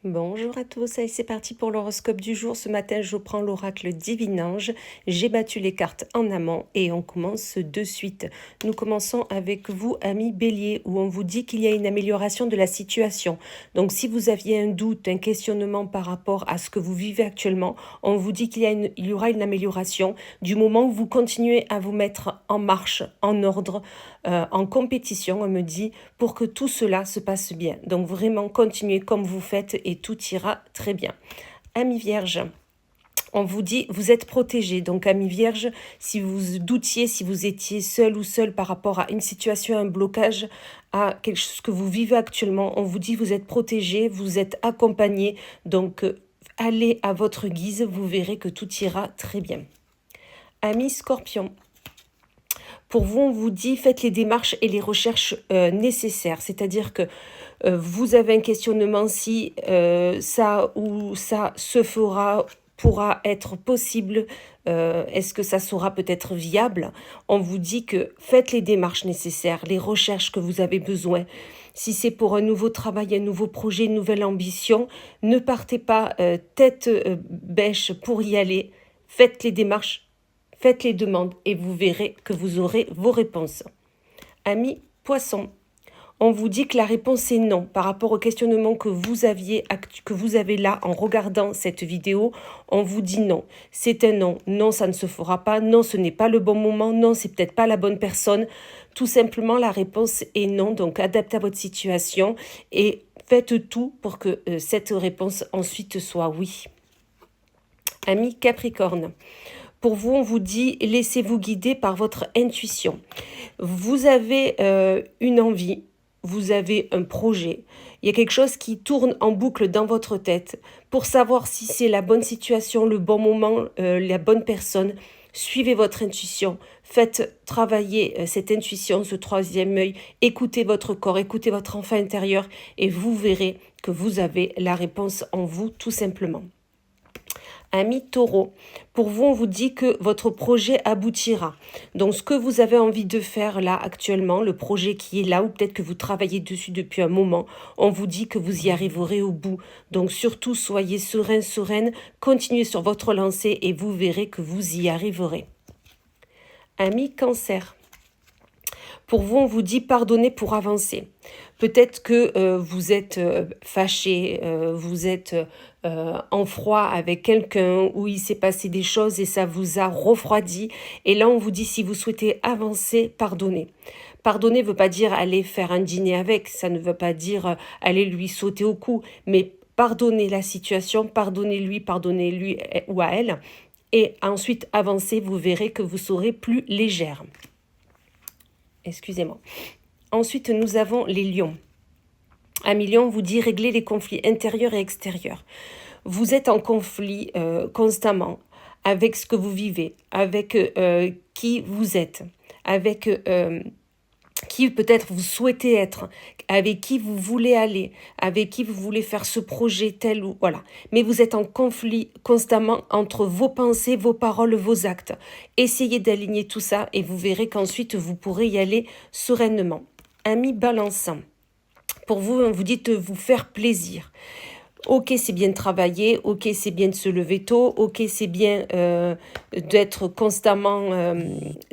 Bonjour à tous, et c'est parti pour l'horoscope du jour. Ce matin, je prends l'oracle Divin-Ange. J'ai battu les cartes en amont et on commence de suite. Nous commençons avec vous, amis Bélier, où on vous dit qu'il y a une amélioration de la situation. Donc, si vous aviez un doute, un questionnement par rapport à ce que vous vivez actuellement, on vous dit qu'il y aura une amélioration du moment où vous continuez à vous mettre en marche, en ordre, en compétition, on me dit, pour que tout cela se passe bien. Donc, vraiment, continuez comme vous faites et tout ira très bien. Amis Vierge, on vous dit, vous êtes protégé. Donc, amis Vierge, si vous doutiez, si vous étiez seul ou seul par rapport à une situation, un blocage, à quelque chose que vous vivez actuellement, on vous dit, vous êtes protégé, vous êtes accompagné. Donc, allez à votre guise, vous verrez que tout ira très bien. Amis Scorpion, pour vous, on vous dit, faites les démarches et les recherches nécessaires. C'est-à-dire que vous avez un questionnement si ça ou ça se fera, pourra être possible, est-ce que ça sera peut-être viable. On vous dit que faites les démarches nécessaires, les recherches que vous avez besoin. Si c'est pour un nouveau travail, un nouveau projet, une nouvelle ambition, ne partez pas tête bêche pour y aller. Faites les démarches, faites les demandes et vous verrez que vous aurez vos réponses. Amis Poissons, on vous dit que la réponse est non. Par rapport au questionnement que vous avez là en regardant cette vidéo, on vous dit non. C'est un non. Non, ça ne se fera pas. Non, ce n'est pas le bon moment. Non, c'est peut-être pas la bonne personne. Tout simplement, la réponse est non. Donc, adaptez à votre situation et faites tout pour que cette réponse ensuite soit oui. Ami Capricorne, pour vous, on vous dit, laissez-vous guider par votre intuition. Vous avez une envie, vous avez un projet, il y a quelque chose qui tourne en boucle dans votre tête pour savoir si c'est la bonne situation, le bon moment, la bonne personne. Suivez votre intuition, faites travailler cette intuition, ce troisième œil, écoutez votre corps, écoutez votre enfant intérieur et vous verrez que vous avez la réponse en vous tout simplement. Amis Taureau, pour vous, on vous dit que votre projet aboutira. Donc, ce que vous avez envie de faire là actuellement, le projet qui est là, ou peut-être que vous travaillez dessus depuis un moment, on vous dit que vous y arriverez au bout. Donc, surtout, soyez serein, sereine, continuez sur votre lancée et vous verrez que vous y arriverez. Amis Cancer, pour vous, on vous dit pardonner pour avancer. Peut-être que vous êtes fâché, vous êtes en froid avec quelqu'un où il s'est passé des choses et ça vous a refroidi. Et là, on vous dit si vous souhaitez avancer, pardonnez. Pardonner ne veut pas dire aller faire un dîner avec, ça ne veut pas dire aller lui sauter au cou, mais pardonnez la situation, pardonnez-lui ou à elle. Et ensuite, avancez, vous verrez que vous serez plus légère. Excusez-moi. Ensuite, nous avons les lions. Amis Lion vous dit régler les conflits intérieurs et extérieurs. Vous êtes en conflit constamment avec ce que vous vivez, avec qui vous êtes, avec qui peut-être vous souhaitez être, avec qui vous voulez aller, avec qui vous voulez faire ce projet tel ou voilà. Mais vous êtes en conflit constamment entre vos pensées, vos paroles, vos actes. Essayez d'aligner tout ça et vous verrez qu'ensuite vous pourrez y aller sereinement. Amis Balance, pour vous, on vous dit de vous faire plaisir. Ok, c'est bien de travailler, ok, c'est bien de se lever tôt, ok, c'est bien d'être constamment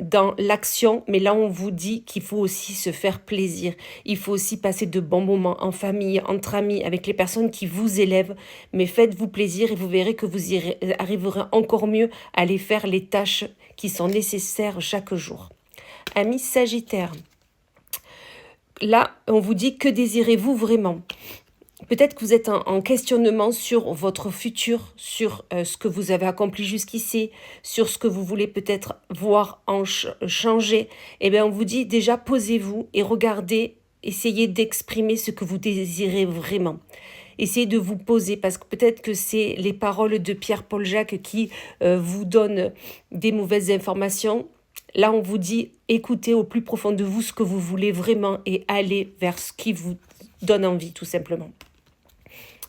dans l'action, mais là, on vous dit qu'il faut aussi se faire plaisir. Il faut aussi passer de bons moments en famille, entre amis, avec les personnes qui vous élèvent, mais faites-vous plaisir et vous verrez que vous arriverez encore mieux à aller faire les tâches qui sont nécessaires chaque jour. Amis Sagittaire, là, on vous dit que désirez-vous vraiment ? Peut-être que vous êtes en questionnement sur votre futur, sur ce que vous avez accompli jusqu'ici, sur ce que vous voulez peut-être voir changer. Eh bien, on vous dit déjà, posez-vous et regardez, essayez d'exprimer ce que vous désirez vraiment. Essayez de vous poser, parce que peut-être que c'est les paroles de Pierre-Paul Jacques qui vous donnent des mauvaises informations. Là, on vous dit, écoutez au plus profond de vous ce que vous voulez vraiment et allez vers ce qui vous donne envie, tout simplement.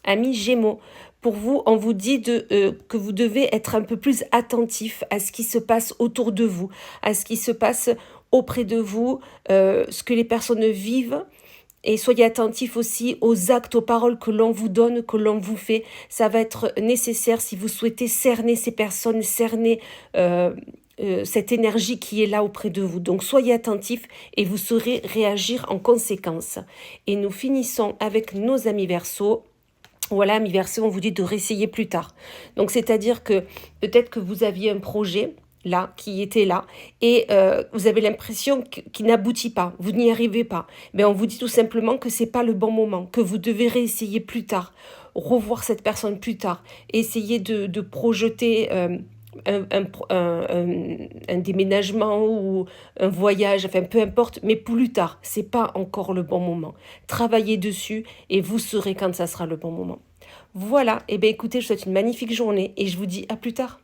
Amis Gémeaux, pour vous, on vous dit que vous devez être un peu plus attentif à ce qui se passe autour de vous, à ce qui se passe auprès de vous, ce que les personnes vivent Et soyez attentifs aussi aux actes, aux paroles que l'on vous donne, que l'on vous fait. Ça va être nécessaire si vous souhaitez cerner ces personnes, cerner cette énergie qui est là auprès de vous. Donc soyez attentifs et vous saurez réagir en conséquence. Et nous finissons avec nos amis Verseaux. Voilà, amis Verseaux, on vous dit de réessayer plus tard. Donc c'est-à-dire que peut-être que vous aviez un projet là, qui était là, et vous avez l'impression qu'il n'aboutit pas, vous n'y arrivez pas. Mais on vous dit tout simplement que c'est pas le bon moment, que vous devez réessayer plus tard, revoir cette personne plus tard, essayer de projeter un déménagement ou un voyage, enfin peu importe, mais plus tard, c'est pas encore le bon moment. Travaillez dessus et vous saurez quand ça sera le bon moment. Voilà, et bien écoutez, je vous souhaite une magnifique journée et je vous dis à plus tard.